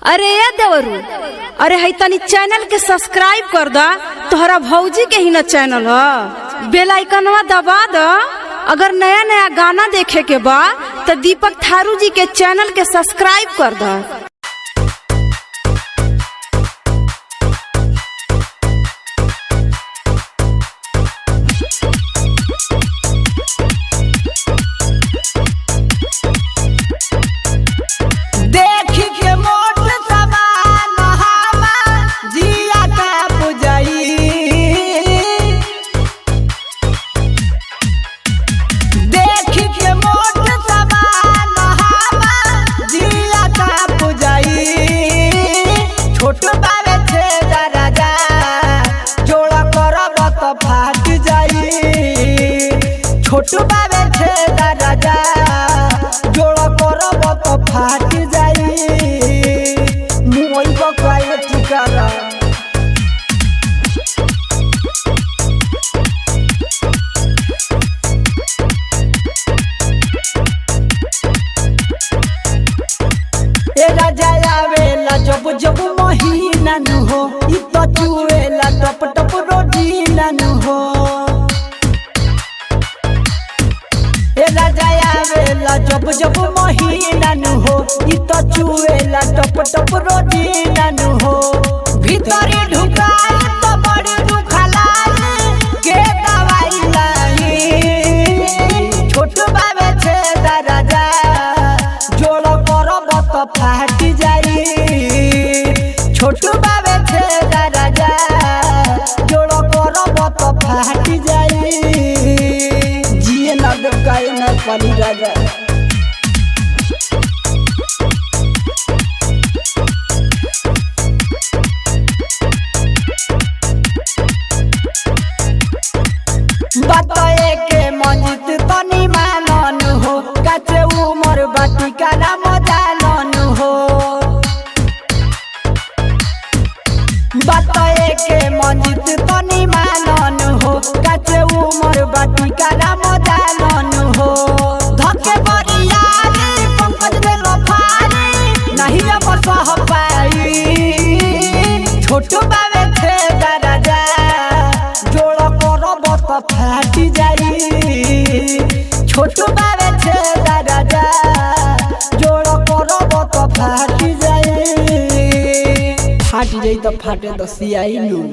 अरे ये देवरू, अरे है तनी चैनल के सब्सक्राइब कर दा। तोहरा भौजी के ही न चैनल ह, बेल आइकनवा दबा द। अगर नया नया गाना देखे के बा तो दीपक थारू जी के चैनल के सब्सक्राइब कर दा। छोटू बाबे छे राजा जोड़ा करब तो फाट जाई मुई बकाए ठिकारा। ए राजा आवेला जब जब महीना नु हो, इ तो चुएला टप टप रोजीना नु हो। राजा आवेला जब जब महीना नु हो, इ तो चुएला टप टप रोजीना नु हो। भीतरी ढुकाए तो बड़ी दुखलाई के दवाई लाई। छोटू बाबे छे राजा जोड़ करब तो फाट जाई। छोटू बाबे छे राजा जोड़ करब तो फाट जाई। गाय न पाली राजा बताए के मंजित तनी मानन हो, काचे उमर बाटी का नाम जानन हो। बताए के मंजित तनी मानन हो, काचे उमर बाटी का नाम जानन हो। धके बरियारी पंकज दे लफारी नहीं अब सह पाई। छोटू बाबे छे राजा जोड़ करब तो फाट जाई। छोटू बाबे छे राजा जोड़ करब तो फाट जाई। फाट जाई तो फाटे तो सियाई नु।